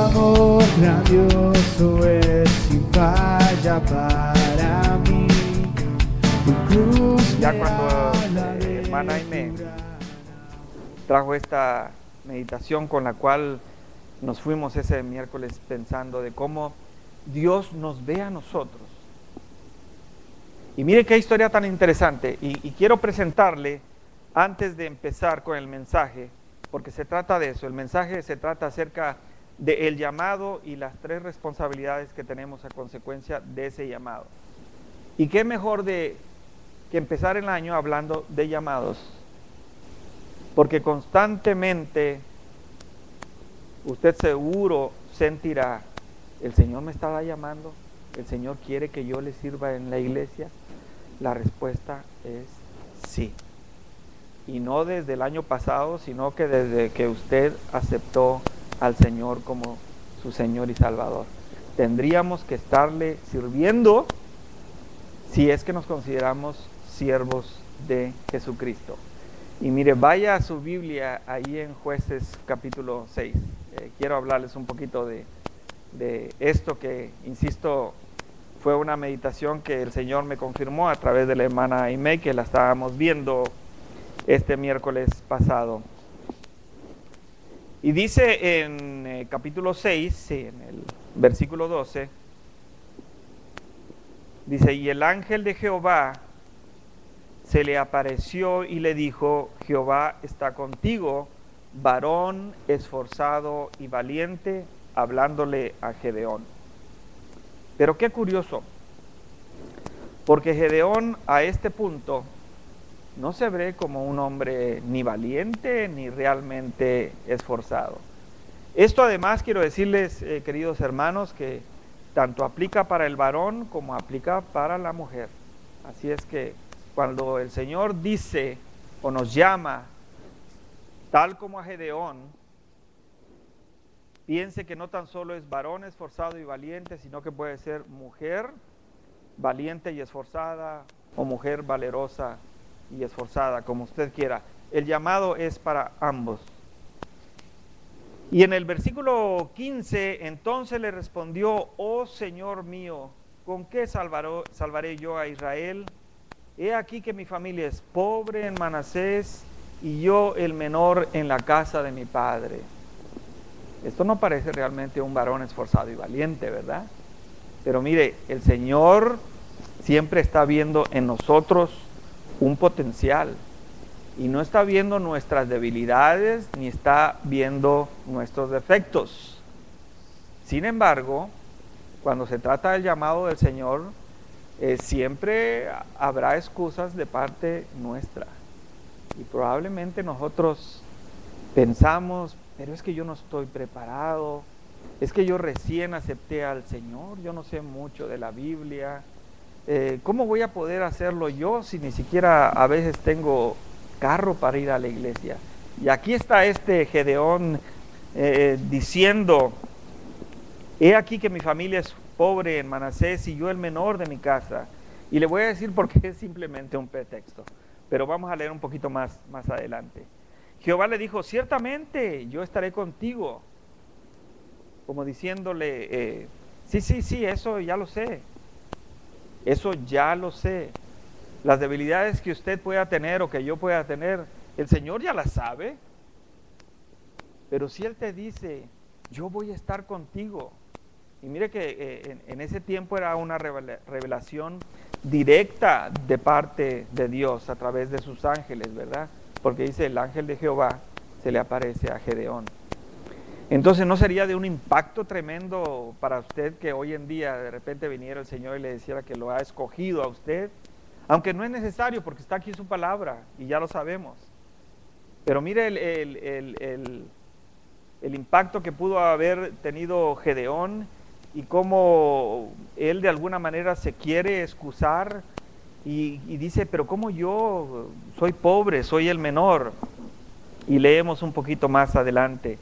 amor grandioso es sin falla para mí. Tu cruz Ya me cuando habla de hermana Aimee tu gran trajo esta meditación con la cual nos fuimos ese miércoles pensando de cómo Dios nos ve a nosotros. Y mire qué historia tan interesante. Y quiero presentarle, antes de empezar con el mensaje, porque se trata de eso. El mensaje se trata acerca del llamado y las 3 responsabilidades que tenemos a consecuencia de ese llamado. Y qué mejor que empezar el año hablando de llamados. Porque constantemente usted seguro sentirá, el Señor me estaba llamando, el Señor quiere que yo le sirva en la iglesia. La respuesta es sí. Y no desde el año pasado, sino que desde que usted aceptó al Señor como su Señor y Salvador. Tendríamos que estarle sirviendo si es que nos consideramos siervos de Jesucristo. Y mire, vaya a su Biblia ahí en Jueces capítulo 6. Quiero hablarles un poquito de esto que, insisto, fue una meditación que el Señor me confirmó a través de la hermana Aimee, que la estábamos viendo este miércoles pasado. Y dice en capítulo 6, en el versículo 12, dice, y el ángel de Jehová se le apareció y le dijo, Jehová está contigo, varón esforzado y valiente, hablándole a Gedeón. Pero qué curioso, porque Gedeón a este punto no se ve como un hombre ni valiente ni realmente esforzado. Esto además quiero decirles, queridos hermanos, que tanto aplica para el varón como aplica para la mujer. Así es que cuando el Señor dice o nos llama, tal como a Gedeón, piense que no tan solo es varón esforzado y valiente, sino que puede ser mujer valiente y esforzada, o mujer valerosa y esforzada, como usted quiera. El llamado es para ambos. Y en el versículo 15, entonces le respondió, oh Señor mío, ¿con qué salvaré yo a Israel? He aquí que mi familia es pobre en Manasés y yo el menor en la casa de mi padre. Esto no parece realmente un varón esforzado y valiente, ¿verdad? Pero mire, el Señor siempre está viendo en nosotros un potencial y no está viendo nuestras debilidades ni está viendo nuestros defectos. Sin embargo, cuando se trata del llamado del Señor, siempre habrá excusas de parte nuestra y probablemente nosotros pensamos, pero es que yo no estoy preparado, es que yo recién acepté al Señor, yo no sé mucho de la Biblia, ¿cómo voy a poder hacerlo yo si ni siquiera a veces tengo carro para ir a la iglesia? Y aquí está este Gedeón diciendo, he aquí que mi familia es pobre en Manasés y yo el menor de mi casa. Y le voy a decir por qué es simplemente un pretexto, pero vamos a leer un poquito más adelante. Jehová le dijo, ciertamente yo estaré contigo, como diciéndole, sí, eso ya lo sé, eso ya lo sé. Las debilidades que usted pueda tener o que yo pueda tener, el Señor ya las sabe, pero si Él te dice, yo voy a estar contigo. Y mire que en ese tiempo era una revelación directa de parte de Dios a través de sus ángeles, ¿verdad? Porque dice, el ángel de Jehová se le aparece a Gedeón. Entonces, ¿no sería de un impacto tremendo para usted que hoy en día de repente viniera el Señor y le dijera que lo ha escogido a usted? Aunque no es necesario porque está aquí su palabra y ya lo sabemos. Pero mire el impacto que pudo haber tenido Gedeón y cómo él de alguna manera se quiere excusar y dice, pero ¿cómo yo soy pobre, soy el menor? Y leemos un poquito más adelante.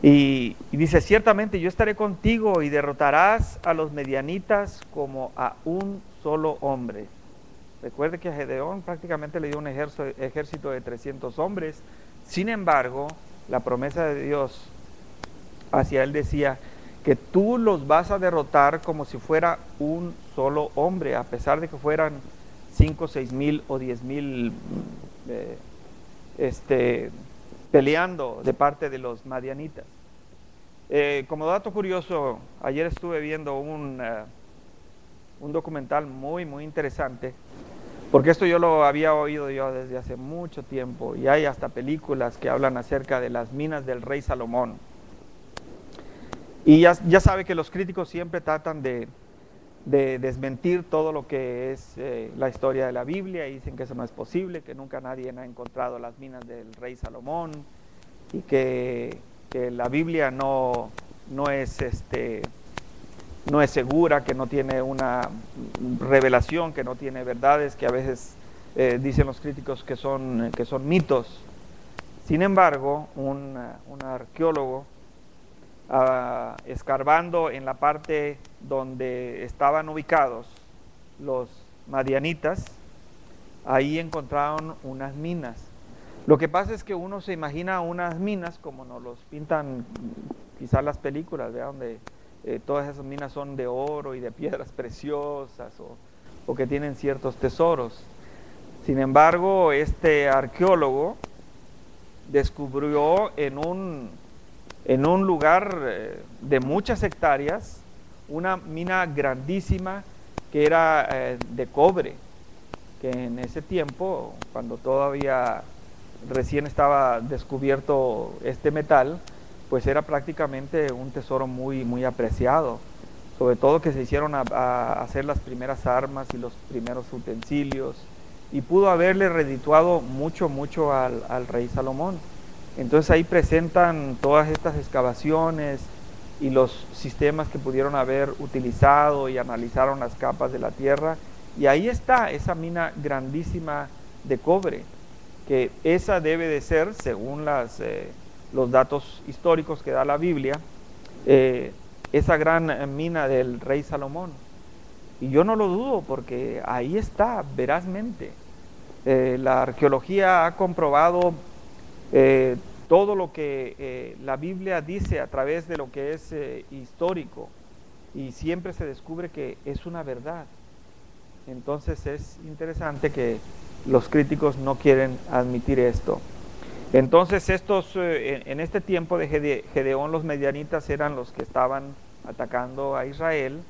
Y dice, ciertamente yo estaré contigo y derrotarás a los medianitas como a un solo hombre. Recuerde que a Gedeón prácticamente le dio un ejército de 300 hombres. Sin embargo, la promesa de Dios hacia él decía que tú los vas a derrotar como si fuera un solo hombre, a pesar de que fueran 5, 6 mil o 10 mil peleando de parte de los madianitas. Como dato curioso, ayer estuve viendo un documental muy interesante, porque esto yo lo había oído yo desde hace mucho tiempo, y hay hasta películas que hablan acerca de las minas del rey Salomón. Y ya sabe que los críticos siempre tratan de desmentir todo lo que es la historia de la Biblia, y dicen que eso no es posible, que nunca nadie ha encontrado las minas del rey Salomón, y que la Biblia no es segura, que no tiene una revelación, que no tiene verdades, que a veces dicen los críticos que son mitos. Sin embargo, un arqueólogo, escarbando en la parte donde estaban ubicados los madianitas, ahí encontraron unas minas. Lo que pasa es que uno se imagina unas minas como nos los pintan quizás las películas, ¿verdad? Donde todas esas minas son de oro y de piedras preciosas, o que tienen ciertos tesoros. Sin embargo, este arqueólogo descubrió en un lugar de muchas hectáreas una mina grandísima que era de cobre, que en ese tiempo, cuando todavía recién estaba descubierto este metal, pues era prácticamente un tesoro muy apreciado, sobre todo que se hicieron a hacer las primeras armas y los primeros utensilios, y pudo haberle redituado mucho al rey Salomón. Entonces ahí presentan todas estas excavaciones y los sistemas que pudieron haber utilizado, y analizaron las capas de la tierra, y ahí está esa mina grandísima de cobre, que esa debe de ser, según los datos históricos que da la Biblia, esa gran mina del rey Salomón. Y yo no lo dudo, porque ahí está verazmente. La arqueología ha comprobado todo lo que la Biblia dice a través de lo que es histórico, y siempre se descubre que es una verdad. Entonces es interesante que los críticos no quieren admitir esto. Entonces en este tiempo de Gedeón, los medianitas eran los que estaban atacando a Israel,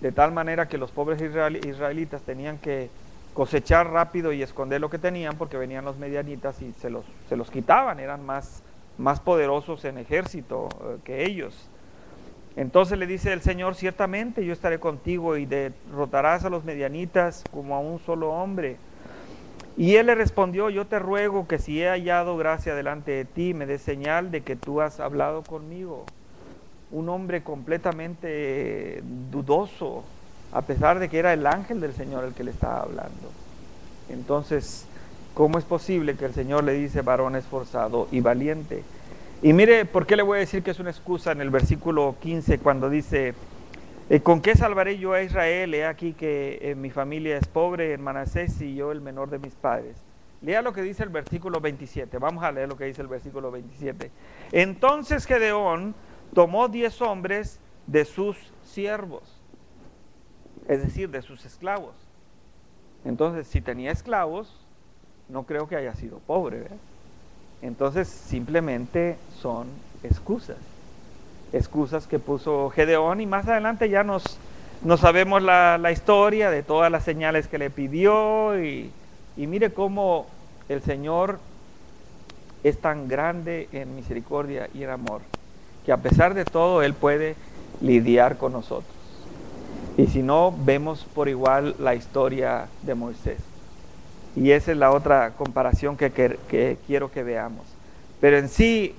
de tal manera que los pobres israelitas tenían que cosechar rápido y esconder lo que tenían, porque venían los medianitas y se los quitaban, eran más poderosos en ejército que ellos. Entonces le dice el Señor: ciertamente yo estaré contigo, y derrotarás a los medianitas como a un solo hombre. Y él le respondió: yo te ruego que si he hallado gracia delante de ti, me des señal de que tú has hablado conmigo. Un hombre completamente dudoso, a pesar de que era el ángel del Señor el que le estaba hablando. Entonces, ¿cómo es posible que el Señor le dice varón esforzado y valiente? Y mire, ¿por qué le voy a decir que es una excusa? En el versículo 15, cuando dice: ¿con qué salvaré yo a Israel? He aquí que mi familia es pobre en Manasés, y yo el menor de mis padres. Lea lo que dice el versículo 27. Vamos a leer lo que dice el versículo 27. Entonces Gedeón tomó 10 hombres de sus siervos, es decir, de sus esclavos. Entonces, si tenía esclavos, no creo que haya sido pobre, ¿verdad? Entonces, simplemente son excusas que puso Gedeón, y más adelante ya nos sabemos la historia de todas las señales que le pidió, y mire cómo el Señor es tan grande en misericordia y en amor, que a pesar de todo Él puede lidiar con nosotros. Y si no, vemos por igual la historia de Moisés. Y esa es la otra comparación que quiero que veamos. Pero en sí,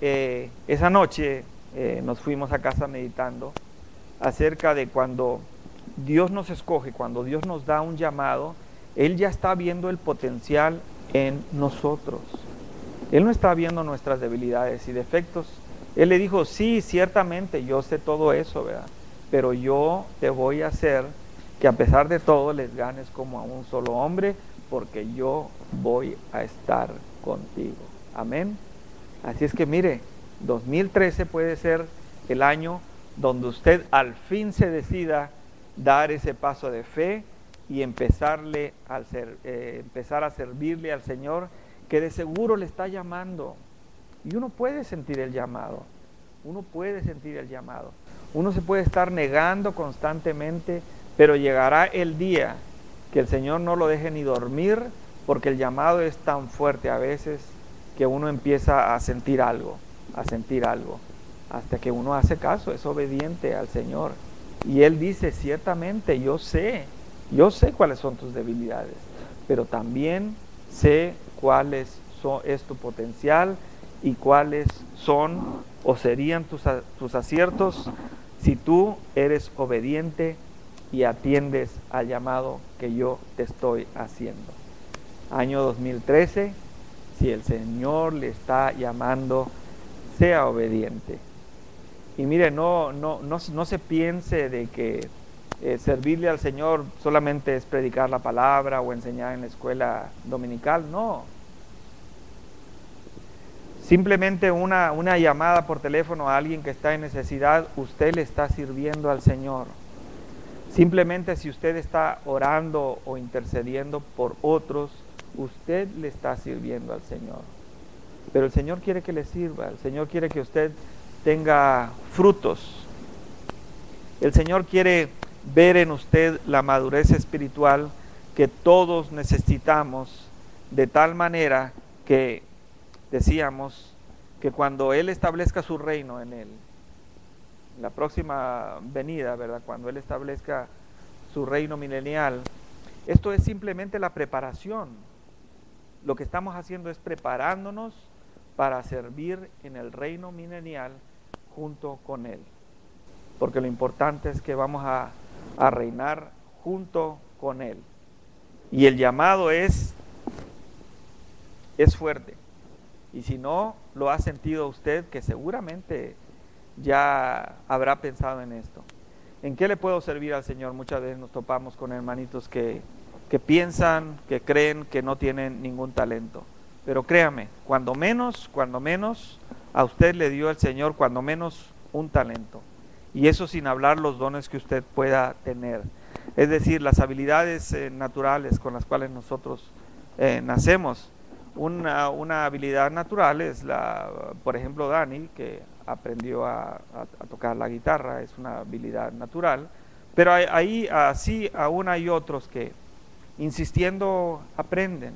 esa noche nos fuimos a casa meditando acerca de cuando Dios nos escoge, cuando Dios nos da un llamado, Él ya está viendo el potencial en nosotros. Él no está viendo nuestras debilidades y defectos. Él le dijo: sí, ciertamente yo sé todo eso, ¿verdad? Pero yo te voy a hacer que a pesar de todo les ganes como a un solo hombre, porque yo voy a estar contigo. Amén. Así es que mire, 2013 puede ser el año donde usted al fin se decida dar ese paso de fe y empezar a servirle al Señor, que de seguro le está llamando. Y uno puede sentir el llamado, uno se puede estar negando constantemente, pero llegará el día que el Señor no lo deje ni dormir, porque el llamado es tan fuerte a veces que uno empieza a sentir algo, hasta que uno hace caso, es obediente al Señor. Y Él dice, ciertamente, yo sé cuáles son tus debilidades, pero también sé cuáles es tu potencial y cuáles son o serían tus aciertos si tú eres obediente y atiendes al llamado que yo te estoy haciendo. Año 2013, si el Señor le está llamando, sea obediente. Y mire, no se piense de que servirle al Señor solamente es predicar la palabra o enseñar en la escuela dominical, no. Simplemente una llamada por teléfono a alguien que está en necesidad, usted le está sirviendo al Señor. Simplemente si usted está orando o intercediendo por otros, usted le está sirviendo al Señor. Pero el Señor quiere que le sirva, el Señor quiere que usted tenga frutos. El Señor quiere ver en usted la madurez espiritual que todos necesitamos, de tal manera que decíamos que cuando Él establezca su reino en Él, la próxima venida, ¿verdad? Cuando Él establezca su reino milenial, esto es simplemente la preparación. Lo que estamos haciendo es preparándonos para servir en el reino milenial junto con Él. Porque lo importante es que vamos a reinar junto con Él. Y el llamado es fuerte. Y si no lo ha sentido usted, que seguramente ya habrá pensado en esto. ¿En qué le puedo servir al Señor? Muchas veces nos topamos con hermanitos que piensan, que creen que no tienen ningún talento. Pero créame, cuando menos a usted le dio el Señor, cuando menos un talento. Y eso sin hablar los dones que usted pueda tener. Es decir, las habilidades naturales con las cuales nosotros nacemos. Una habilidad natural es por ejemplo, Dani, que aprendió a tocar la guitarra, es una habilidad natural. Pero ahí así aún hay otros que insistiendo aprenden.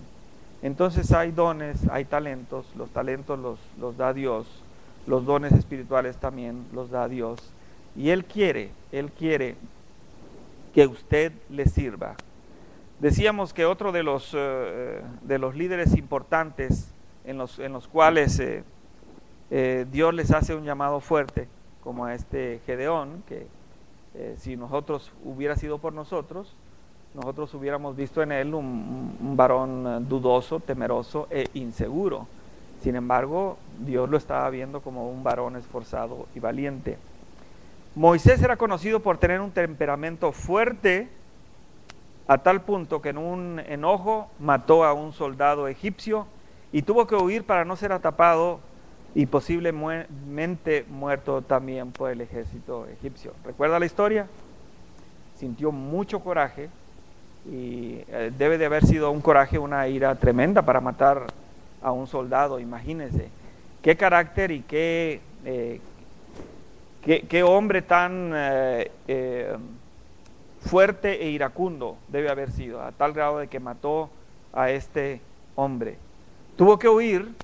Entonces hay dones, hay talentos, los talentos los da Dios, los dones espirituales también los da Dios. Y Él quiere que usted le sirva. Decíamos que otro de los líderes importantes en los cuales Dios les hace un llamado fuerte, como a este Gedeón, que si hubiera sido por nosotros hubiéramos visto en él un varón dudoso, temeroso e inseguro. Sin embargo, Dios lo estaba viendo como un varón esforzado y valiente. Moisés era conocido por tener un temperamento fuerte, a tal punto que en un enojo mató a un soldado egipcio y tuvo que huir para no ser atrapado y posiblemente muerto también por el ejército egipcio. ¿Recuerda la historia? Sintió mucho coraje y debe de haber sido un coraje, una ira tremenda para matar a un soldado. Imagínense qué carácter y qué hombre tan fuerte e iracundo debe haber sido, a tal grado de que mató a este hombre. Tuvo que huir,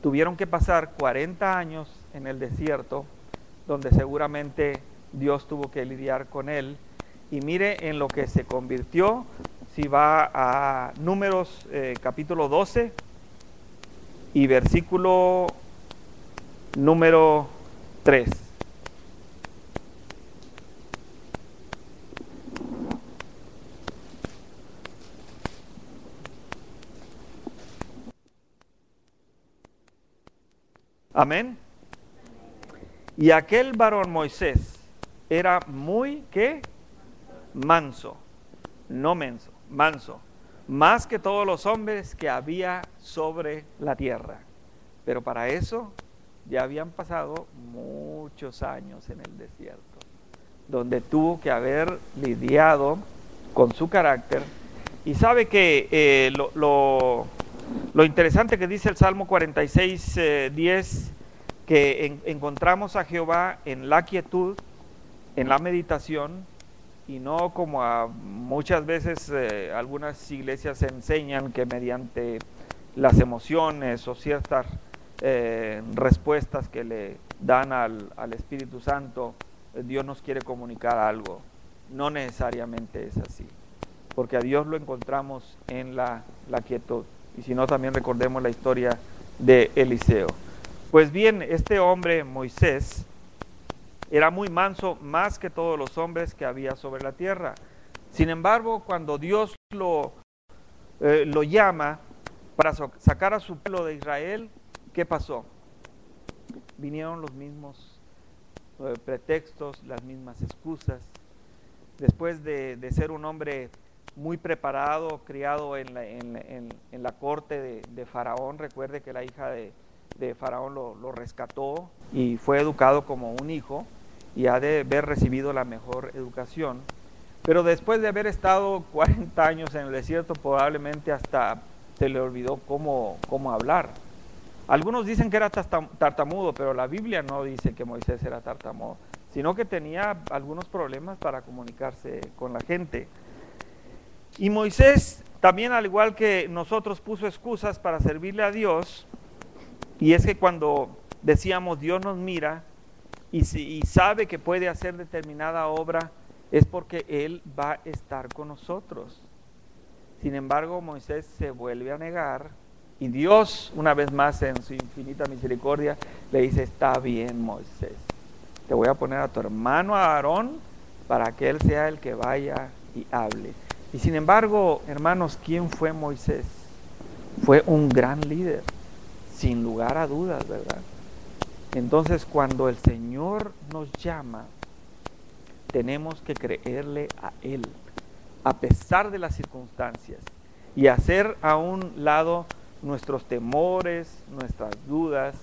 tuvieron que pasar 40 años en el desierto, donde seguramente Dios tuvo que lidiar con él. Y mire en lo que se convirtió, si va a Números capítulo 12 y versículo número 3. Amén. Y aquel varón Moisés era muy, ¿qué? Manso, no menso, manso, más que todos los hombres que había sobre la tierra. Pero para eso Ya habían pasado muchos años en el desierto, donde tuvo que haber lidiado con su carácter. Y sabe que lo interesante que dice el Salmo 46, 10, que encontramos a Jehová en la quietud, en la meditación, y no como muchas veces algunas iglesias enseñan que mediante las emociones o ciertas respuestas que le dan al Espíritu Santo, Dios nos quiere comunicar algo. No necesariamente es así, porque a Dios lo encontramos en la quietud. Y si no, también recordemos la historia de Eliseo. Pues bien, este hombre, Moisés, era muy manso, más que todos los hombres que había sobre la tierra. Sin embargo, cuando Dios lo llama para sacar a su pueblo de Israel, ¿qué pasó? Vinieron los mismos pretextos, las mismas excusas. Después de ser un hombre muy preparado, criado en la corte de Faraón, recuerde que la hija de Faraón lo rescató y fue educado como un hijo y ha de haber recibido la mejor educación. Pero después de haber estado 40 años en el desierto, probablemente hasta se le olvidó cómo hablar. Algunos dicen que era tartamudo, pero la Biblia no dice que Moisés era tartamudo, sino que tenía algunos problemas para comunicarse con la gente. Y Moisés también, al igual que nosotros, puso excusas para servirle a Dios. Y es que cuando decíamos Dios nos mira y sabe que puede hacer determinada obra, es porque Él va a estar con nosotros. Sin embargo, Moisés se vuelve a negar y Dios, una vez más en su infinita misericordia, le dice: está bien, Moisés, te voy a poner a tu hermano Aarón para que él sea el que vaya y hable. Y sin embargo, hermanos, ¿quién fue Moisés? Fue un gran líder, sin lugar a dudas, ¿verdad? Entonces, cuando el Señor nos llama, tenemos que creerle a Él, a pesar de las circunstancias, y hacer a un lado nuestros temores, nuestras dudas,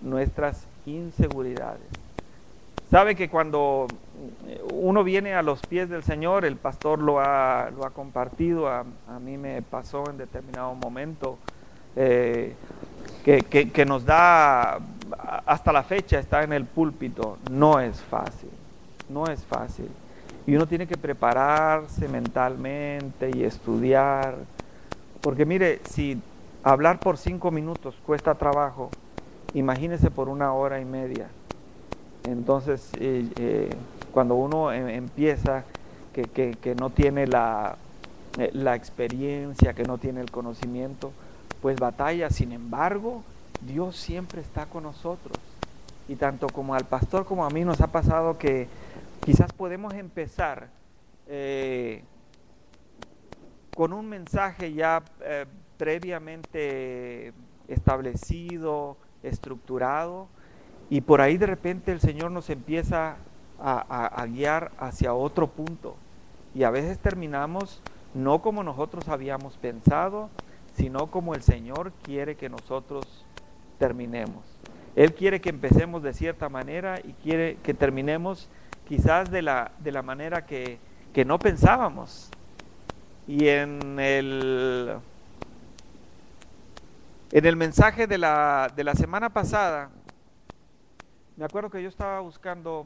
nuestras inseguridades. Sabe que cuando uno viene a los pies del Señor, el pastor lo ha compartido, a mí me pasó en determinado momento, que nos da, hasta la fecha está en el púlpito, no es fácil. Y uno tiene que prepararse mentalmente y estudiar, porque mire, si hablar por 5 minutos cuesta trabajo, imagínese por 1 hora y media. Entonces, cuando uno empieza, que no tiene la experiencia, que no tiene el conocimiento, pues batalla. Sin embargo, Dios siempre está con nosotros. Y tanto como al pastor como a mí nos ha pasado que quizás podemos empezar con un mensaje ya previamente establecido, estructurado, y por ahí de repente el Señor nos empieza a guiar hacia otro punto. Y a veces terminamos no como nosotros habíamos pensado, sino como el Señor quiere que nosotros terminemos. Él quiere que empecemos de cierta manera y quiere que terminemos quizás de la manera que no pensábamos. Y en el mensaje de la semana pasada, me acuerdo que yo estaba buscando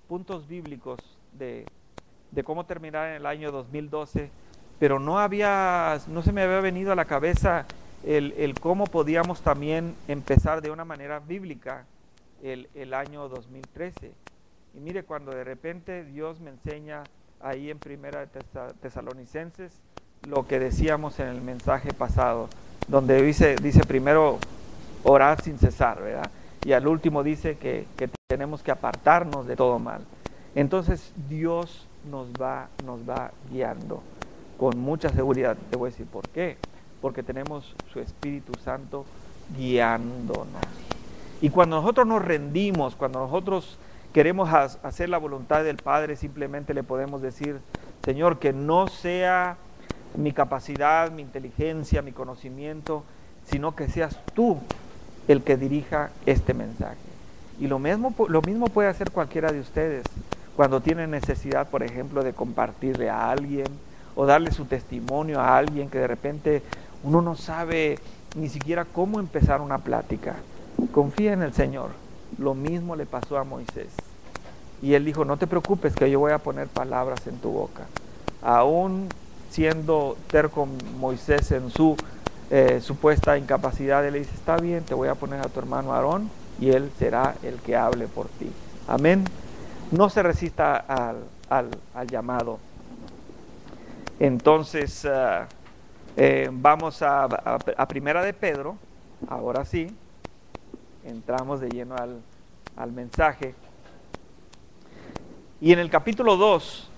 puntos bíblicos de cómo terminar en el año 2012, pero no se me había venido a la cabeza el cómo podíamos también empezar de una manera bíblica el año 2013. Y mire, cuando de repente Dios me enseña ahí en Primera Tesalonicenses lo que decíamos en el mensaje pasado, donde dice primero orar sin cesar, ¿verdad? Y al último dice que tenemos que apartarnos de todo mal. Entonces Dios nos va guiando con mucha seguridad. Te voy a decir por qué. Porque tenemos su Espíritu Santo guiándonos. Y cuando nosotros nos rendimos, cuando nosotros queremos hacer la voluntad del Padre, simplemente le podemos decir: Señor, que no sea mi capacidad, mi inteligencia, mi conocimiento, sino que seas tú el que dirija este mensaje. Y lo mismo puede hacer cualquiera de ustedes cuando tiene necesidad, por ejemplo, de compartirle a alguien o darle su testimonio a alguien que de repente uno no sabe ni siquiera cómo empezar una plática. Confía en el Señor. Lo mismo le pasó a Moisés. Y él dijo, no te preocupes que yo voy a poner palabras en tu boca. Aún siendo terco Moisés en su supuesta incapacidad, él le dice, está bien, te voy a poner a tu hermano Aarón y él será el que hable por ti. Amén. No se resista al llamado. Entonces, vamos a Primera de Pedro. Ahora sí, entramos de lleno al mensaje. Y en el capítulo 2,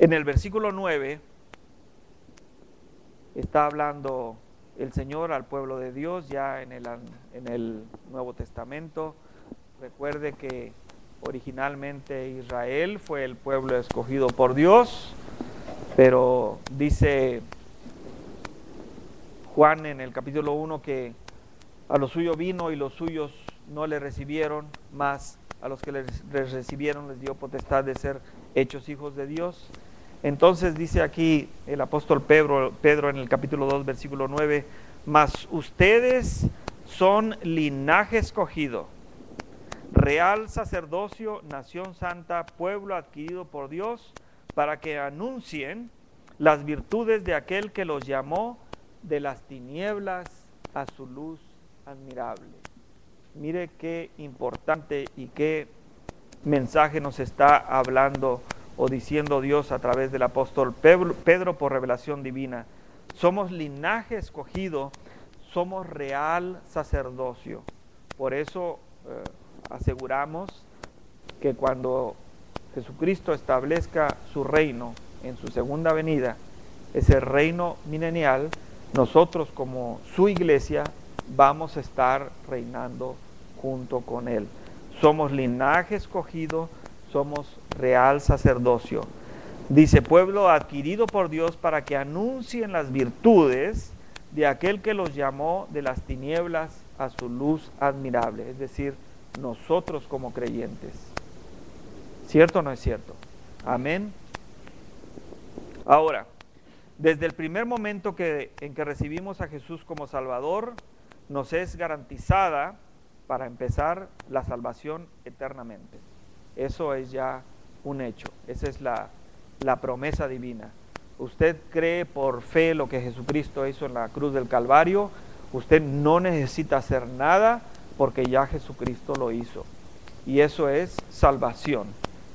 en el versículo 9, está hablando el Señor al pueblo de Dios ya en el Nuevo Testamento. Recuerde que originalmente Israel fue el pueblo escogido por Dios, pero dice Juan en el capítulo 1 que a lo suyo vino y los suyos no le recibieron, mas a los que les recibieron les dio potestad de ser hechos hijos de Dios. Entonces dice aquí el apóstol Pedro en el capítulo 2, versículo 9, mas ustedes son linaje escogido, real sacerdocio, nación santa, pueblo adquirido por Dios, para que anuncien las virtudes de aquel que los llamó de las tinieblas a su luz admirable. Mire qué importante y qué mensaje nos está hablando o diciendo Dios a través del apóstol Pedro por revelación divina. Somos linaje escogido, somos real sacerdocio. Por eso aseguramos que cuando Jesucristo establezca su reino en su segunda venida, ese reino milenial, nosotros como su iglesia vamos a estar reinando junto con Él. Somos linaje escogido, somos real sacerdocio. Dice, pueblo adquirido por Dios para que anuncien las virtudes de aquel que los llamó de las tinieblas a su luz admirable. Es decir, nosotros como creyentes. ¿Cierto o no es cierto? Amén. Ahora, desde el primer momento en que recibimos a Jesús como Salvador, nos es garantizada, para empezar, la salvación eternamente. Eso es ya un hecho. Esa es la promesa divina. Usted cree por fe lo que Jesucristo hizo en la cruz del Calvario. Usted no necesita hacer nada porque ya Jesucristo lo hizo. Y eso es salvación.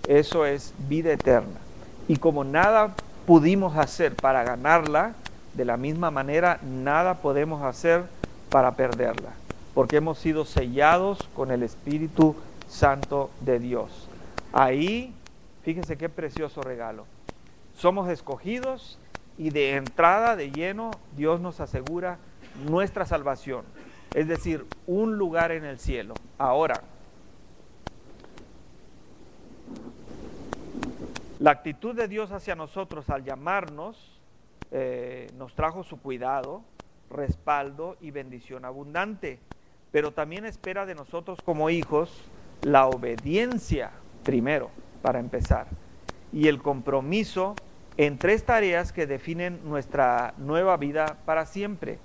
Eso es vida eterna. Y como nada pudimos hacer para ganarla, de la misma manera nada podemos hacer para perderla, porque hemos sido sellados con el Espíritu Santo de Dios. Ahí, fíjense qué precioso regalo. Somos escogidos y de entrada, de lleno, Dios nos asegura nuestra salvación, es decir, un lugar en el cielo. Ahora, la actitud de Dios hacia nosotros al llamarnos nos trajo su cuidado, respaldo y bendición abundante, pero también espera de nosotros como hijos la obediencia primero, para empezar, y el compromiso en tres tareas que definen nuestra nueva vida para siempre.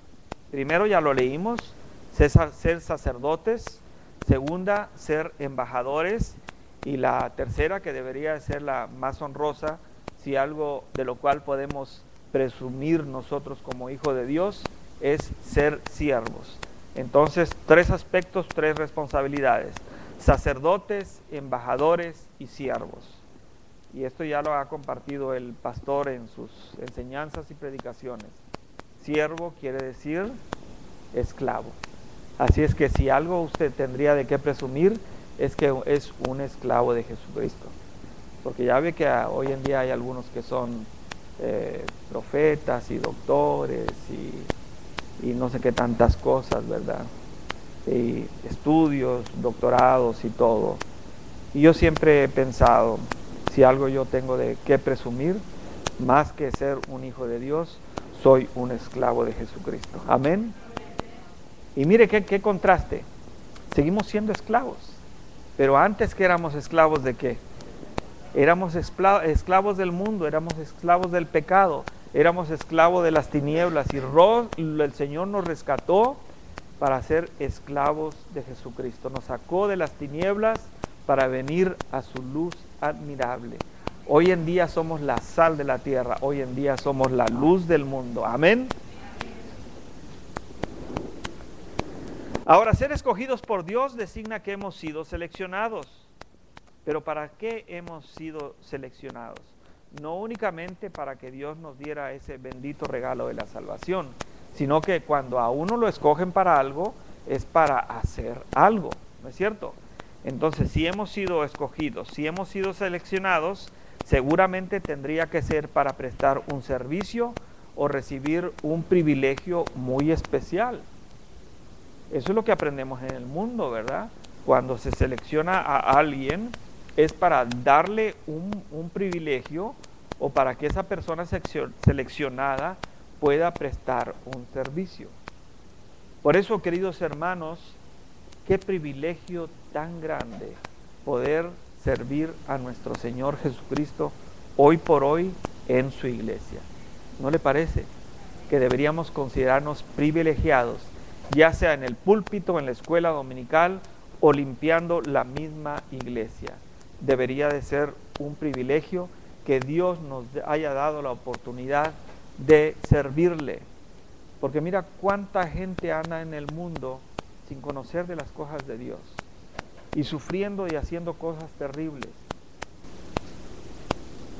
Primero, ya lo leímos, ser sacerdotes. Segunda, ser embajadores. Y la tercera, que debería ser la más honrosa, si algo de lo cual podemos presumir nosotros como hijos de Dios, es ser siervos. Entonces, tres aspectos, tres responsabilidades: sacerdotes, embajadores y siervos. Y esto ya lo ha compartido el pastor en sus enseñanzas y predicaciones. Siervo quiere decir esclavo. Así es que si algo usted tendría de qué presumir, es que es un esclavo de Jesucristo. Porque ya ve que hoy en día hay algunos que son profetas y doctores y no sé qué tantas cosas, ¿verdad? Y estudios, doctorados y todo. Y yo siempre he pensado, si algo yo tengo de qué presumir, más que ser un hijo de Dios, soy un esclavo de Jesucristo. Amén. Y mire qué contraste. Seguimos siendo esclavos. Pero antes que éramos esclavos de qué? Éramos esclavos del mundo, éramos esclavos del pecado, éramos esclavos de las tinieblas y el Señor nos rescató para ser esclavos de Jesucristo. Nos sacó de las tinieblas para venir a su luz admirable. Hoy en día somos la sal de la tierra, hoy en día somos la luz del mundo. Amén. Ahora, ser escogidos por Dios designa que hemos sido seleccionados. Pero ¿para qué hemos sido seleccionados? No únicamente para que Dios nos diera ese bendito regalo de la salvación, sino que cuando a uno lo escogen para algo, es para hacer algo, ¿no es cierto? Entonces, si hemos sido escogidos, si hemos sido seleccionados, seguramente tendría que ser para prestar un servicio o recibir un privilegio muy especial. Eso es lo que aprendemos en el mundo, ¿verdad? Cuando se selecciona a alguien, es para darle un privilegio o para que esa persona seleccionada pueda prestar un servicio. Por eso, queridos hermanos, qué privilegio tan grande poder servir a nuestro Señor Jesucristo hoy por hoy en su iglesia. ¿No le parece que deberíamos considerarnos privilegiados, ya sea en el púlpito, en la escuela dominical o limpiando la misma iglesia? Debería de ser un privilegio que Dios nos haya dado la oportunidad de servirle. Porque mira cuánta gente anda en el mundo sin conocer de las cosas de Dios y sufriendo y haciendo cosas terribles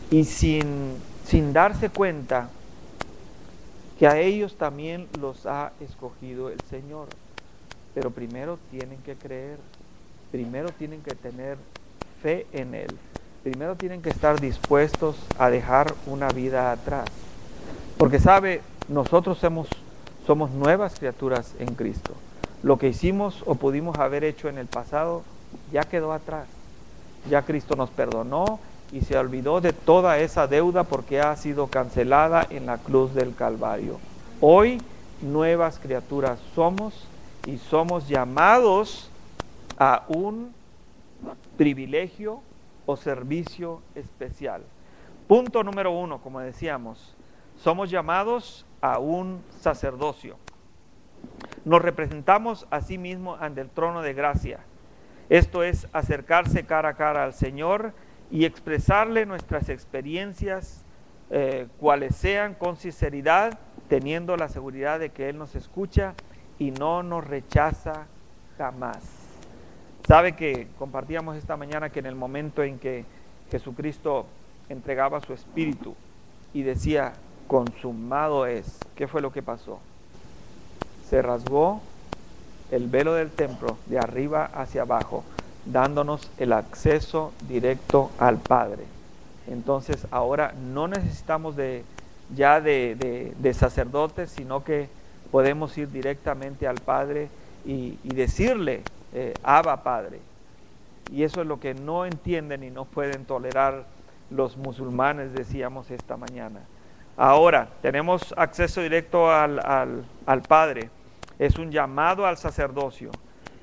y sin darse cuenta que a ellos también los ha escogido el Señor. Pero primero tienen que creer, primero tienen que tener fe en Él, primero tienen que estar dispuestos a dejar una vida atrás. Porque sabe, nosotros somos nuevas criaturas en Cristo. Lo que hicimos o pudimos haber hecho en el pasado ya quedó atrás. Ya Cristo nos perdonó y se olvidó de toda esa deuda porque ha sido cancelada en la cruz del Calvario. Hoy nuevas criaturas somos y somos llamados a un privilegio o servicio especial. Punto número 1, como decíamos, somos llamados a un sacerdocio. Nos representamos a sí mismos ante el trono de gracia. Esto es acercarse cara a cara al Señor y expresarle nuestras experiencias, cuales sean, con sinceridad, teniendo la seguridad de que Él nos escucha y no nos rechaza jamás. Sabe que compartíamos esta mañana que en el momento en que Jesucristo entregaba su espíritu y decía, consumado es, ¿qué fue lo que pasó? Se rasgó el velo del templo de arriba hacia abajo, dándonos el acceso directo al Padre. Entonces ahora no necesitamos de sacerdotes, sino que podemos ir directamente al Padre y decirle, Abba Padre. Y eso es lo que no entienden y no pueden tolerar los musulmanes, decíamos esta mañana. Ahora tenemos acceso directo al Padre. Es un llamado al sacerdocio.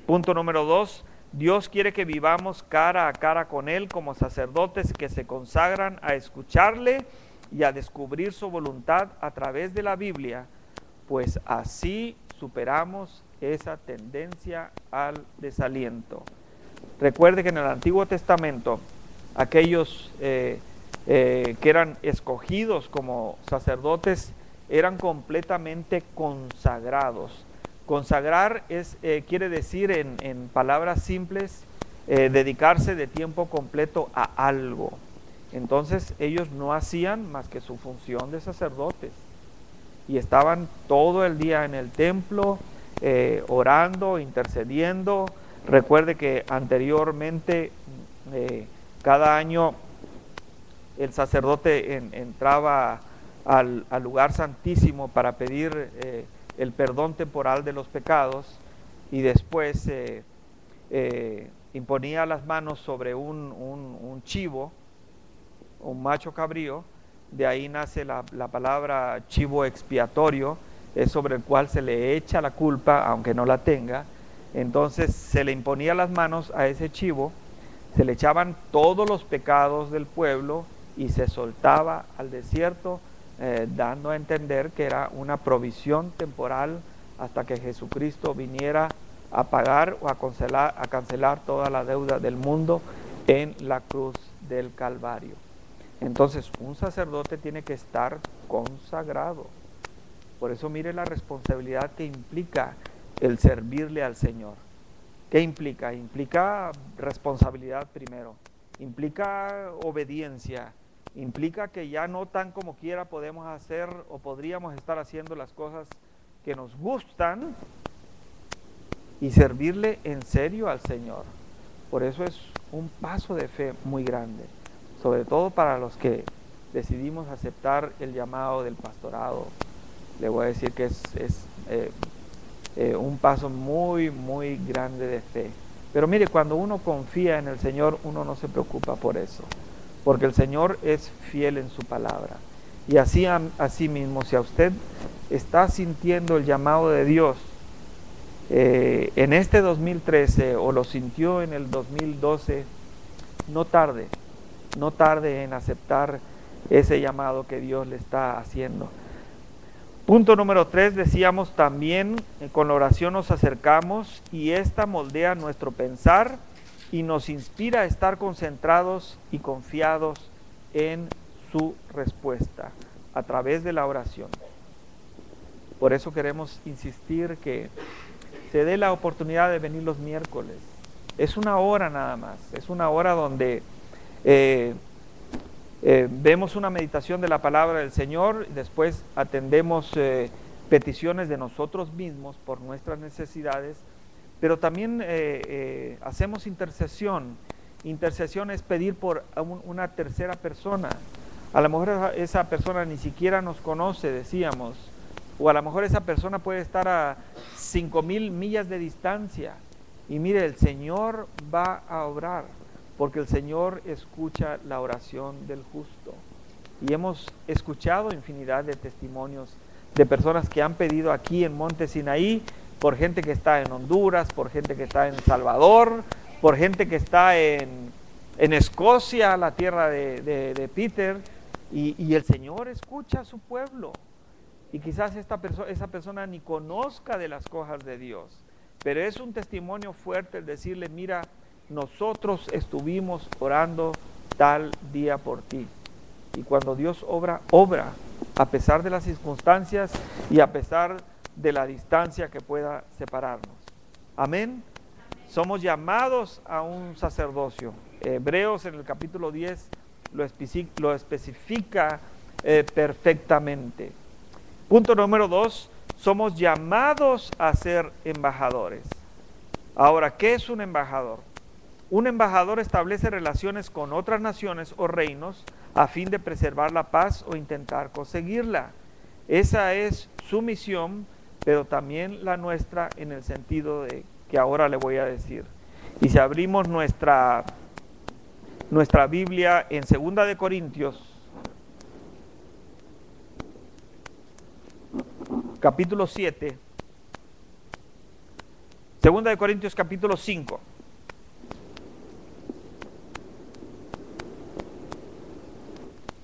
Punto número 2, Dios quiere que vivamos cara a cara con Él como sacerdotes que se consagran a escucharle y a descubrir su voluntad a través de la Biblia, pues así superamos esa tendencia al desaliento. Recuerde que en el Antiguo Testamento, aquellos que eran escogidos como sacerdotes eran completamente consagrados. Consagrar quiere decir en palabras simples, dedicarse de tiempo completo a algo. Entonces ellos no hacían más que su función de sacerdotes y estaban todo el día en el templo, orando, intercediendo. Recuerde que anteriormente, cada año, el sacerdote entraba al lugar santísimo para pedir el perdón temporal de los pecados y después imponía las manos sobre un chivo, un macho cabrío, de ahí nace la palabra chivo expiatorio, es sobre el cual se le echa la culpa, aunque no la tenga. Entonces se le imponía las manos a ese chivo, se le echaban todos los pecados del pueblo y se soltaba al desierto, dando a entender que era una provisión temporal hasta que Jesucristo viniera a pagar o a cancelar toda la deuda del mundo en la cruz del Calvario. Entonces un sacerdote tiene que estar consagrado. Por eso mire la responsabilidad que implica el servirle al Señor. ¿Qué implica? Implica responsabilidad primero, implica obediencia, implica que ya no tan como quiera podemos hacer o podríamos estar haciendo las cosas que nos gustan y servirle en serio al Señor. Por eso es un paso de fe muy grande, sobre todo para los que decidimos aceptar el llamado del pastorado. Le voy a decir que es un paso muy, muy grande de fe. Pero mire, cuando uno confía en el Señor, uno no se preocupa por eso, porque el Señor es fiel en su palabra. Y así mismo, si a usted está sintiendo el llamado de Dios en este 2013 o lo sintió en el 2012, no tarde en aceptar ese llamado que Dios le está haciendo. Punto número 3, decíamos también, con la oración nos acercamos y esta moldea nuestro pensar y nos inspira a estar concentrados y confiados en su respuesta a través de la oración. Por eso queremos insistir que se dé la oportunidad de venir los miércoles. Es una hora nada más, es una hora donde vemos una meditación de la palabra del Señor, después atendemos peticiones de nosotros mismos por nuestras necesidades, pero también hacemos intercesión. Intercesión es pedir por una tercera persona. A lo mejor esa persona ni siquiera nos conoce, decíamos, o a lo mejor esa persona puede estar a 5,000 millas de distancia. Y mire, el Señor va a obrar, porque el Señor escucha la oración del justo. Y hemos escuchado infinidad de testimonios de personas que han pedido aquí en Monte Sinaí, por gente que está en Honduras, por gente que está en Salvador, por gente que está en Escocia, la tierra de Peter, y el Señor escucha a su pueblo. Y quizás esa persona ni conozca de las cosas de Dios, pero es un testimonio fuerte el decirle, mira, nosotros estuvimos orando tal día por ti. Y cuando Dios obra, a pesar de las circunstancias y a pesar de la distancia que pueda separarnos. Amén. Somos llamados a un sacerdocio. Hebreos en el capítulo 10 lo especifica perfectamente. Punto número 2, somos llamados a ser embajadores. Ahora, ¿qué es un embajador? Un embajador establece relaciones con otras naciones o reinos a fin de preservar la paz o intentar conseguirla. Esa es su misión, pero también la nuestra en el sentido de que ahora le voy a decir. Y si abrimos nuestra Biblia en 2 de Corintios, capítulo 7, 2 de Corintios capítulo 5.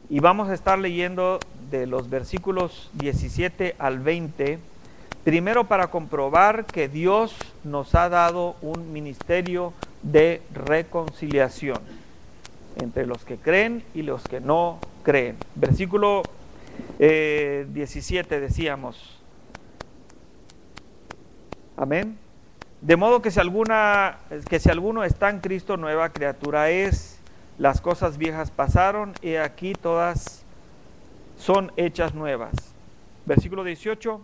Y vamos a estar leyendo de los versículos 17 al 20, primero para comprobar que Dios nos ha dado un ministerio de reconciliación entre los que creen y los que no creen. Versículo 17 decíamos, amén. De modo que si alguno está en Cristo, nueva criatura es. Las cosas viejas pasaron, y aquí todas son hechas nuevas. Versículo 18.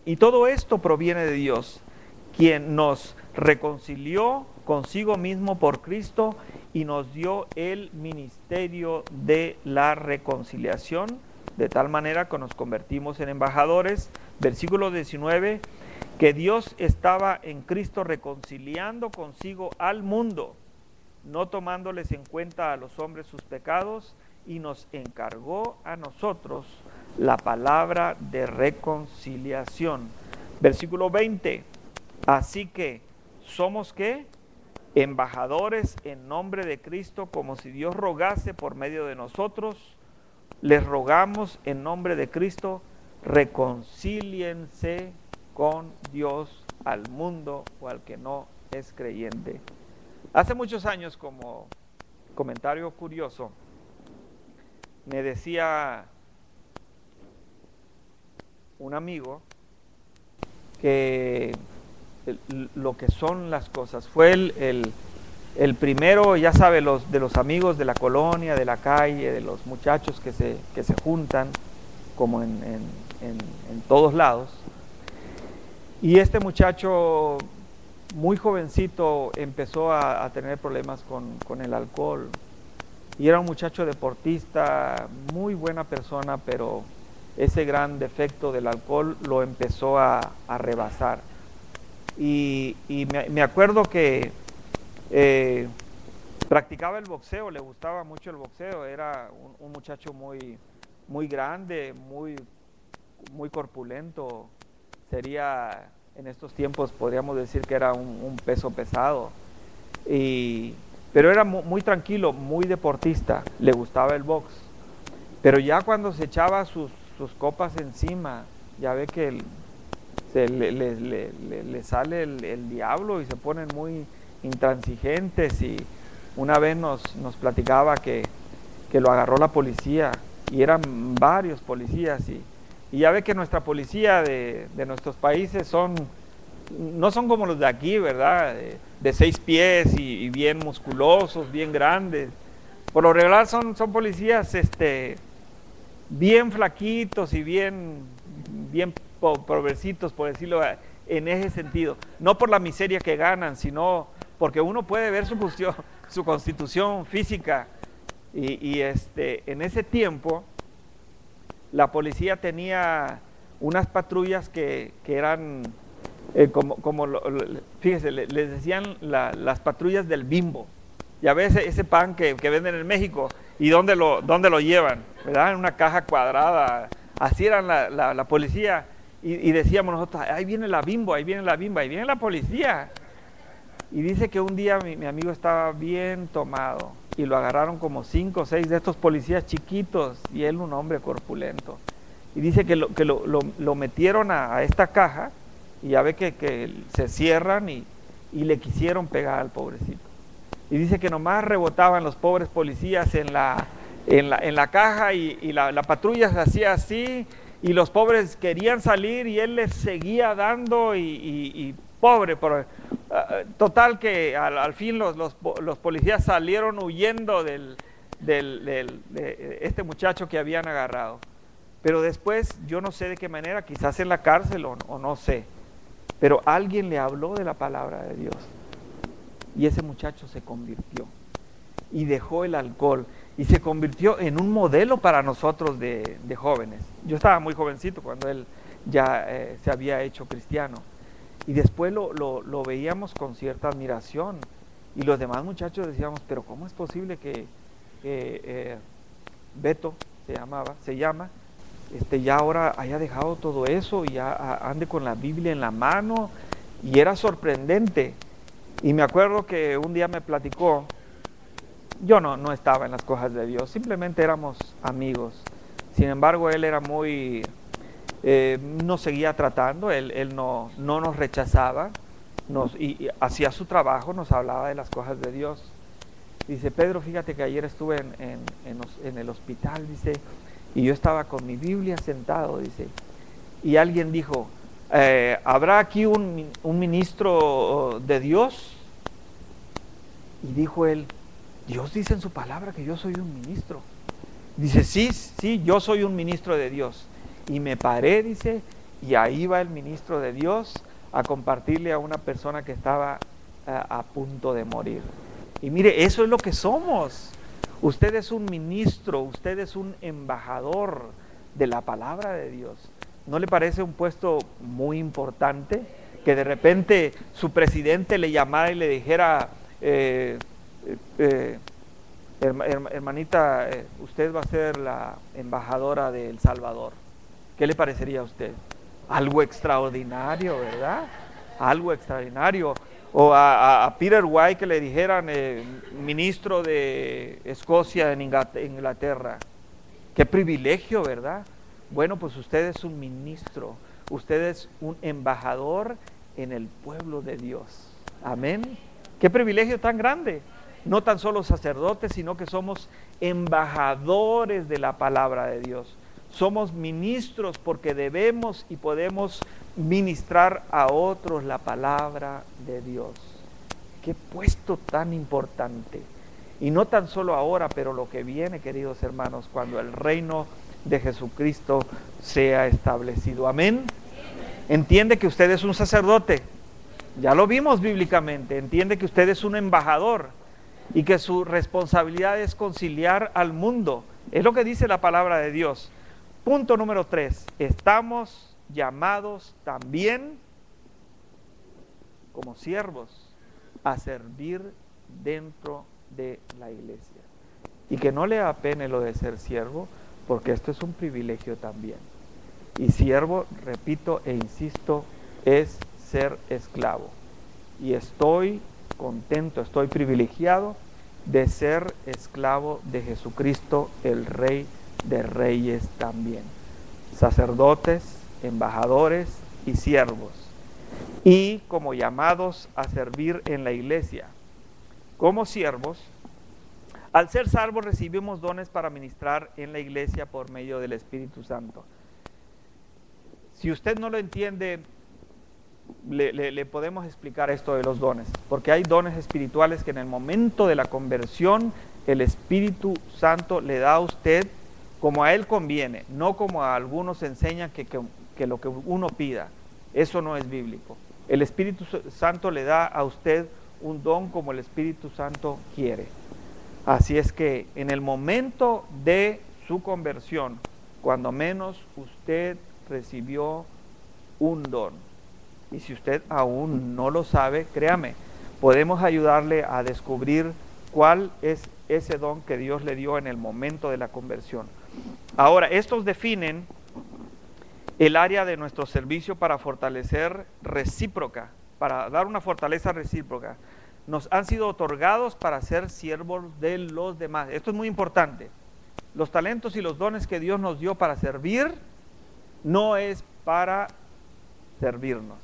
Y todo esto proviene de Dios, quien nos reconcilió consigo mismo por Cristo y nos dio el ministerio de la reconciliación, de tal manera que nos convertimos en embajadores. Versículo 19. Que Dios estaba en Cristo reconciliando consigo al mundo, no tomándoles en cuenta a los hombres sus pecados, y nos encargó a nosotros la palabra de reconciliación. Versículo 20. Así que, ¿somos qué? Embajadores en nombre de Cristo, como si Dios rogase por medio de nosotros. Les rogamos en nombre de Cristo, reconcíliense con Dios al mundo o al que no es creyente. Hace muchos años, como comentario curioso, me decía un amigo que lo que son las cosas, fue el primero, ya sabe, de los amigos de la colonia, de la calle, de los muchachos que se juntan, como en todos lados. Y este muchacho, muy jovencito, empezó a tener problemas con el alcohol. Y era un muchacho deportista, muy buena persona, pero ese gran defecto del alcohol lo empezó a rebasar. Y me acuerdo que practicaba el boxeo, le gustaba mucho el boxeo, era un muchacho muy grande, muy corpulento, sería en estos tiempos podríamos decir que era un peso pesado, pero era muy tranquilo, muy deportista, le gustaba el box, pero ya cuando se echaba sus copas encima, ya ve que le sale el diablo y se ponen muy intransigentes. Y una vez nos platicaba que lo agarró la policía, y eran varios policías, y ya ve que nuestra policía de nuestros países no son como los de aquí, ¿verdad? De 6 pies y bien musculosos, bien grandes. Por lo regular son policías bien flaquitos y bien pobrecitos, por decirlo en ese sentido. No por la miseria que ganan, sino porque uno puede ver su constitución física. Y en ese tiempo la policía tenía unas patrullas que eran fíjese, les decían las patrullas del Bimbo. Ya ves ese pan que venden en México, y dónde lo llevan, ¿verdad? En una caja cuadrada. Así eran la policía, y decíamos nosotros, ahí viene la Bimbo, ahí viene la policía. Y dice que un día mi amigo estaba bien tomado, y lo agarraron como 5 o 6 de estos policías chiquitos, y él un hombre corpulento. Y dice que lo metieron a esta caja, y ya ve que se cierran, y le quisieron pegar al pobrecito. Y dice que nomás rebotaban los pobres policías en la caja, y la patrulla se hacía así, y los pobres querían salir y él les seguía dando, y pobre, total que al fin los policías salieron huyendo de este muchacho que habían agarrado. Pero después, yo no sé de qué manera, quizás en la cárcel o no sé, pero alguien le habló de la palabra de Dios, y ese muchacho se convirtió y dejó el alcohol y se convirtió en un modelo para nosotros de jóvenes. Yo estaba muy jovencito cuando él ya se había hecho cristiano, y después lo veíamos con cierta admiración, y los demás muchachos decíamos, pero ¿cómo es posible que Beto se llama, ya ahora haya dejado todo eso y ya ande con la Biblia en la mano? Y era sorprendente. Y me acuerdo que un día me platicó, yo no estaba en las cosas de Dios, simplemente éramos amigos. Sin embargo, él era nos seguía tratando, él no nos rechazaba, y hacía su trabajo, nos hablaba de las cosas de Dios. Dice, Pedro, fíjate que ayer estuve en el hospital, dice, y yo estaba con mi Biblia sentado, dice, y alguien dijo, ¿habrá aquí un ministro de Dios? Y dijo él, Dios dice en su palabra que yo soy un ministro. Dice, sí, yo soy un ministro de Dios. Y me paré, dice, y ahí va el ministro de Dios a compartirle a una persona que estaba a punto de morir. Y mire, eso es lo que somos. Usted es un ministro, usted es un embajador de la palabra de Dios. ¿No le parece un puesto muy importante? Que de repente su presidente le llamara y le dijera, Hermanita, usted va a ser la embajadora de El Salvador. ¿Qué le parecería a usted? Algo extraordinario, ¿verdad? Algo extraordinario. O a Peter White que le dijeran ministro de Escocia en Inglaterra. Qué privilegio, ¿verdad? Bueno, pues usted es un ministro, usted es un embajador en el pueblo de Dios. Amén. Qué privilegio tan grande. No tan solo sacerdotes, sino que somos embajadores de la palabra de Dios. Somos ministros porque debemos y podemos ministrar a otros la palabra de Dios. Qué puesto tan importante. Y no tan solo ahora, pero lo que viene, queridos hermanos, cuando el reino de Jesucristo sea establecido. Amén. Entiende que usted es un sacerdote. Ya lo vimos bíblicamente. Entiende que usted es un embajador y que su responsabilidad es conciliar al mundo. Es lo que dice la palabra de Dios. Punto número 3. Estamos llamados también como siervos a servir dentro de la iglesia. Y que no le apene lo de ser siervo, porque esto es un privilegio también. Y siervo, repito e insisto, es ser esclavo. Y estoy contento, estoy privilegiado de ser esclavo de Jesucristo, el Rey de Reyes también. Sacerdotes, embajadores y siervos. Y como llamados a servir en la iglesia. Como siervos, al ser salvos recibimos dones para ministrar en la iglesia por medio del Espíritu Santo. Si usted no lo entiende, le podemos explicar esto de los dones, porque hay dones espirituales que en el momento de la conversión el Espíritu Santo le da a usted como a él conviene, no como a algunos enseñan que lo que uno pida. Eso no es bíblico. El Espíritu Santo le da a usted un don como el Espíritu Santo quiere. Así es que en el momento de su conversión, cuando menos usted recibió un don. Y si usted aún no lo sabe, créame, podemos ayudarle a descubrir cuál es ese don que Dios le dio en el momento de la conversión. Ahora, estos definen el área de nuestro servicio para fortalecer recíproca, para dar una fortaleza recíproca. Nos han sido otorgados para ser siervos de los demás. Esto es muy importante. Los talentos y los dones que Dios nos dio para servir no es para servirnos,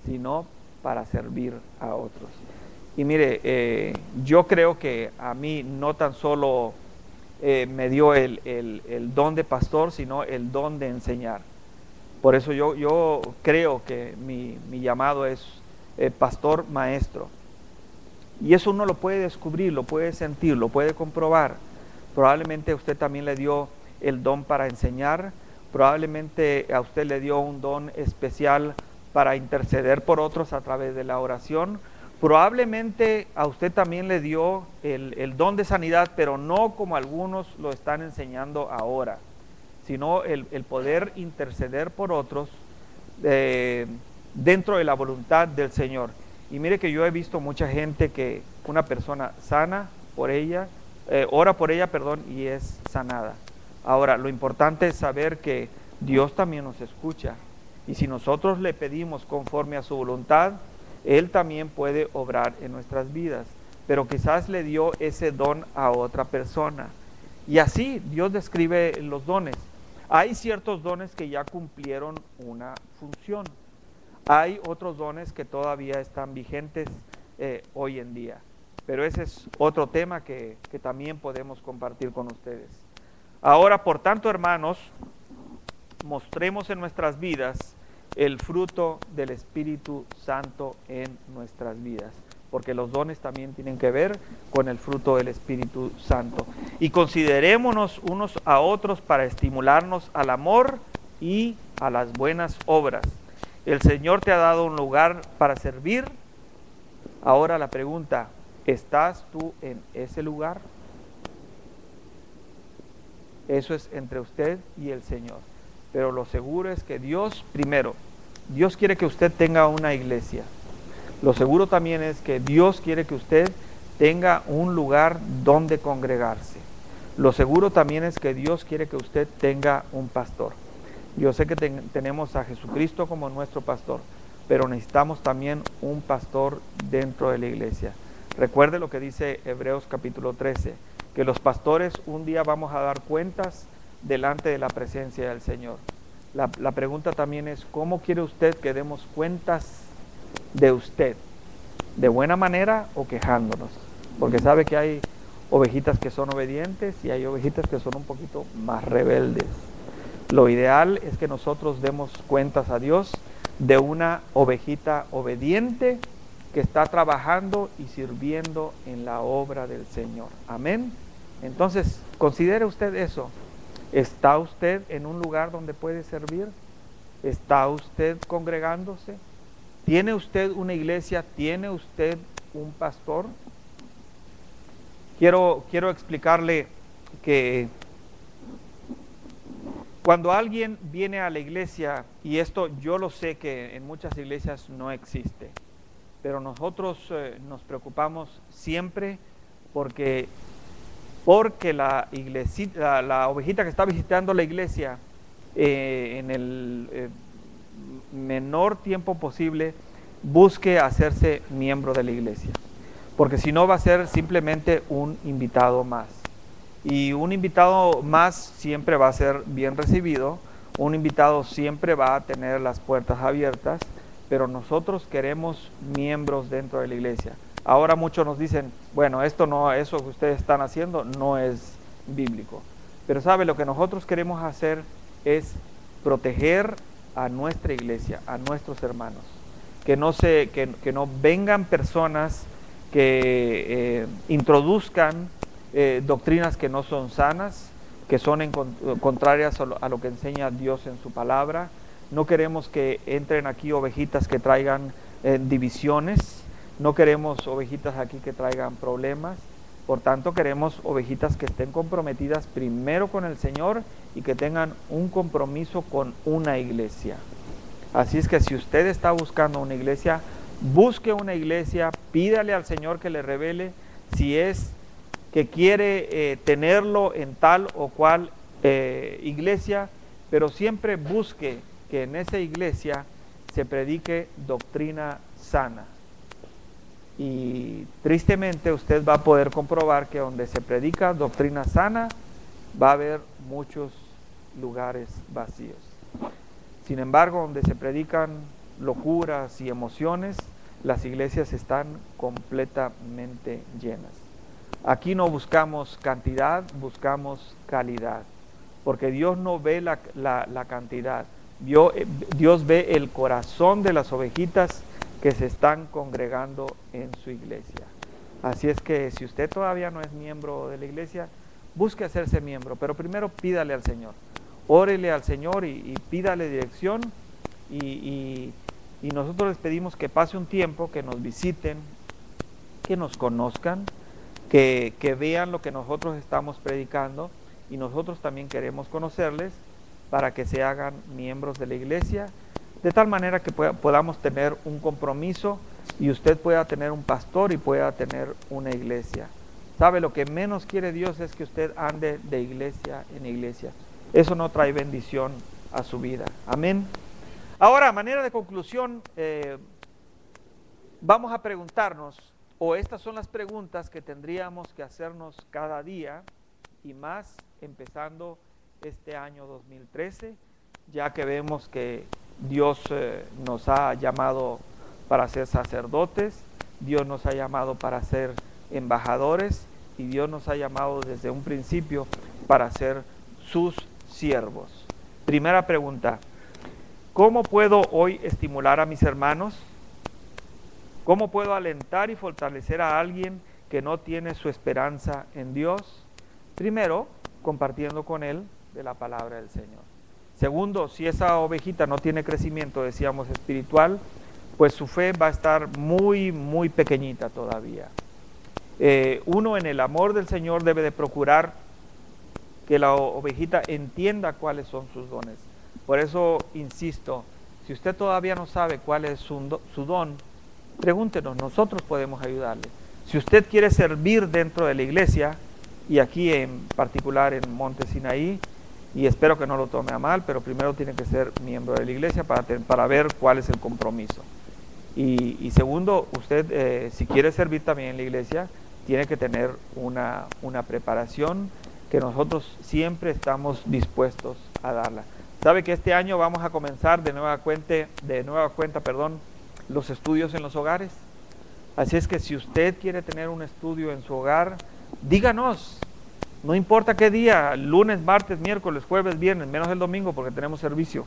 sino para servir a otros. Y mire, yo creo que a mí no tan solo me dio el don de pastor, sino el don de enseñar. Por eso yo creo que mi llamado es pastor maestro. Y eso uno lo puede descubrir, lo puede sentir, lo puede comprobar. Probablemente a usted también le dio el don para enseñar, probablemente a usted le dio un don especial para interceder por otros a través de la oración. Probablemente a usted también le dio el don de sanidad, pero no como algunos lo están enseñando ahora, sino el poder interceder por otros dentro de la voluntad del Señor. Y mire que yo he visto mucha gente que una persona sana por ella, ora por ella, y es sanada. Ahora, lo importante es saber que Dios también nos escucha. Y si nosotros le pedimos conforme a su voluntad, Él también puede obrar en nuestras vidas. Pero quizás le dio ese don a otra persona. Y así Dios describe los dones. Hay ciertos dones que ya cumplieron una función. Hay otros dones que todavía están vigentes hoy en día. Pero ese es otro tema que también podemos compartir con ustedes. Ahora, por tanto, hermanos, mostremos en nuestras vidas el fruto del Espíritu Santo en nuestras vidas, porque los dones también tienen que ver con el fruto del Espíritu Santo. Y considerémonos unos a otros para estimularnos al amor y a las buenas obras. El Señor te ha dado un lugar para servir. Ahora la pregunta, ¿estás tú en ese lugar? Eso es entre usted y el Señor. Pero lo seguro es que Dios, primero, Dios quiere que usted tenga una iglesia. Lo seguro también es que Dios quiere que usted tenga un lugar donde congregarse. Lo seguro también es que Dios quiere que usted tenga un pastor. Yo sé que tenemos a Jesucristo como nuestro pastor, pero necesitamos también un pastor dentro de la iglesia. Recuerde lo que dice Hebreos capítulo 13, que los pastores un día vamos a dar cuentas delante de la presencia del Señor. La pregunta también es, ¿cómo quiere usted que demos cuentas de usted? ¿De buena manera o quejándonos? Porque sabe que hay ovejitas que son obedientes y hay ovejitas que son un poquito más rebeldes. Lo ideal es que nosotros demos cuentas a Dios de una ovejita obediente que está trabajando y sirviendo en la obra del Señor. Amén. Entonces, considere usted eso. ¿Está usted en un lugar donde puede servir? ¿Está usted congregándose? ¿Tiene usted una iglesia? ¿Tiene usted un pastor? Quiero explicarle que cuando alguien viene a la iglesia, y esto yo lo sé que en muchas iglesias no existe, pero nosotros nos preocupamos siempre porque la ovejita que está visitando la iglesia en el menor tiempo posible busque hacerse miembro de la iglesia, porque si no va a ser simplemente un invitado más, y un invitado más siempre va a ser bien recibido, un invitado siempre va a tener las puertas abiertas, pero nosotros queremos miembros dentro de la iglesia. Ahora muchos nos dicen, bueno, eso que ustedes están haciendo no es bíblico, pero sabe, lo que nosotros queremos hacer es proteger a nuestra iglesia, a nuestros hermanos, que no vengan personas que introduzcan doctrinas que no son sanas, que son contrarias a lo que enseña Dios en su palabra. No queremos que entren aquí ovejitas que traigan divisiones, no queremos ovejitas aquí que traigan problemas. Por tanto, queremos ovejitas que estén comprometidas primero con el Señor y que tengan un compromiso con una iglesia. Así es que si usted está buscando una iglesia, busque una iglesia, pídale al Señor que le revele si es que quiere tenerlo en tal o cual iglesia, pero siempre busque que en esa iglesia se predique doctrina sana. Y tristemente usted va a poder comprobar que donde se predica doctrina sana, va a haber muchos lugares vacíos. Sin embargo, donde se predican locuras y emociones, las iglesias están completamente llenas. Aquí no buscamos cantidad, buscamos calidad, porque Dios no ve la cantidad, Dios ve el corazón de las ovejitas que se están congregando en su iglesia. Así es que si usted todavía no es miembro de la iglesia, busque hacerse miembro, pero primero pídale al Señor, órele al Señor y pídale dirección, y nosotros les pedimos que pase un tiempo, que nos visiten, que nos conozcan, que vean lo que nosotros estamos predicando, y nosotros también queremos conocerles para que se hagan miembros de la iglesia, de tal manera que podamos tener un compromiso y usted pueda tener un pastor y pueda tener una iglesia. ¿Sabe? Lo que menos quiere Dios es que usted ande de iglesia en iglesia. Eso no trae bendición a su vida. Amén. Ahora, a manera de conclusión, vamos a preguntarnos, o estas son las preguntas que tendríamos que hacernos cada día, y más empezando este año 2013, ya que vemos que Dios nos ha llamado para ser sacerdotes, Dios nos ha llamado para ser embajadores, y Dios nos ha llamado desde un principio para ser sus siervos. Primera pregunta: ¿cómo puedo hoy estimular a mis hermanos? ¿Cómo puedo alentar y fortalecer a alguien que no tiene su esperanza en Dios? Primero, compartiendo con él de la palabra del Señor. Segundo, si esa ovejita no tiene crecimiento, decíamos, espiritual, pues su fe va a estar muy, muy pequeñita todavía. Uno en el amor del Señor debe de procurar que la ovejita entienda cuáles son sus dones. Por eso insisto, si usted todavía no sabe cuál es su don, pregúntenos, nosotros podemos ayudarle. Si usted quiere servir dentro de la iglesia, y aquí en particular en Monte Sinaí, y espero que no lo tome a mal, pero primero tiene que ser miembro de la iglesia para ver cuál es el compromiso. Y segundo, usted si quiere servir también en la iglesia, tiene que tener una preparación que nosotros siempre estamos dispuestos a darla. Sabe que este año vamos a comenzar de nueva cuenta, los estudios en los hogares. Así es que si usted quiere tener un estudio en su hogar, díganos. No importa qué día, lunes, martes, miércoles, jueves, viernes, menos el domingo porque tenemos servicio.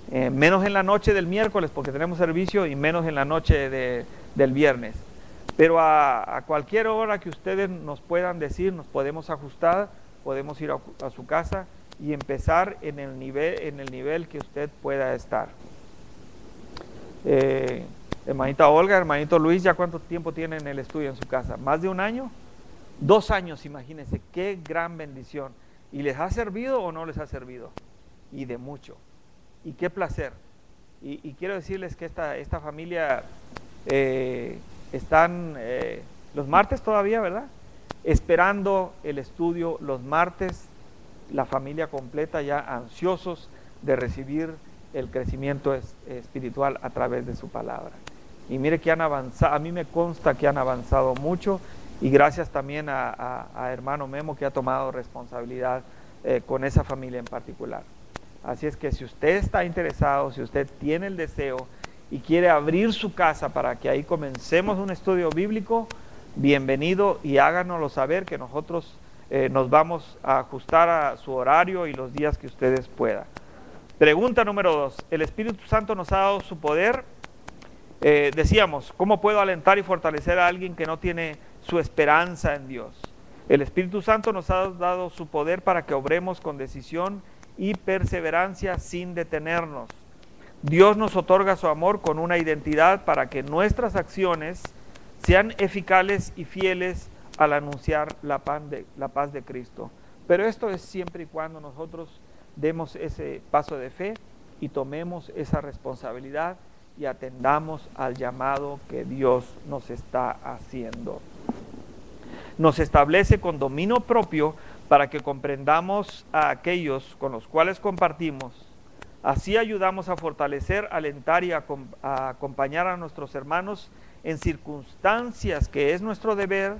Menos en la noche del miércoles porque tenemos servicio y menos en la noche del viernes. Pero a cualquier hora que ustedes nos puedan decir, nos podemos ajustar, podemos ir a su casa y empezar en el nivel que usted pueda estar. Hermanita Olga, hermanito Luis, ¿ya cuánto tiempo tienen el estudio en su casa? ¿Más de un año? 2 años, imagínense, qué gran bendición. ¿Y les ha servido o no les ha servido? Y de mucho. Y qué placer. Y quiero decirles que esta familia están los martes todavía, ¿verdad? Esperando el estudio los martes, la familia completa ya ansiosos de recibir el crecimiento espiritual a través de su palabra. Y mire que han avanzado, a mí me consta que han avanzado mucho, y gracias también a hermano Memo que ha tomado responsabilidad con esa familia en particular. Así es que si usted está interesado, si usted tiene el deseo y quiere abrir su casa para que ahí comencemos un estudio bíblico, bienvenido, y háganoslo saber que nosotros nos vamos a ajustar a su horario y los días que ustedes puedan. Pregunta número 2. ¿El Espíritu Santo nos ha dado su poder? Decíamos, ¿cómo puedo alentar y fortalecer a alguien que no tiene su esperanza en Dios? El Espíritu Santo nos ha dado su poder para que obremos con decisión y perseverancia sin detenernos. Dios nos otorga su amor con una identidad para que nuestras acciones sean eficaces y fieles al anunciar la paz de Cristo. Pero esto es siempre y cuando nosotros demos ese paso de fe y tomemos esa responsabilidad y atendamos al llamado que Dios nos está haciendo. Nos establece con dominio propio para que comprendamos a aquellos con los cuales compartimos. Así ayudamos a fortalecer, alentar y a acompañar a nuestros hermanos en circunstancias que es nuestro deber,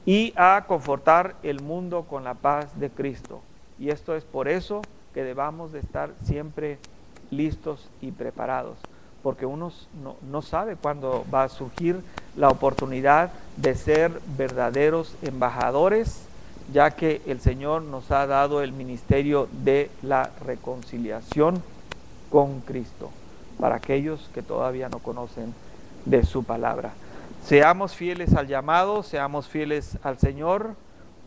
y a confortar el mundo con la paz de Cristo. Y esto es por eso que debamos de estar siempre listos y preparados, porque uno no sabe cuándo va a surgir la oportunidad de ser verdaderos embajadores, ya que el Señor nos ha dado el ministerio de la reconciliación con Cristo, para aquellos que todavía no conocen de su palabra. Seamos fieles al llamado, seamos fieles al Señor,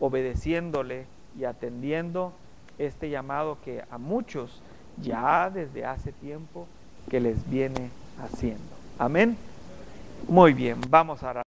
obedeciéndole y atendiendo este llamado que a muchos ya desde hace tiempo que les viene haciendo. Amén. Muy bien, vamos a orar.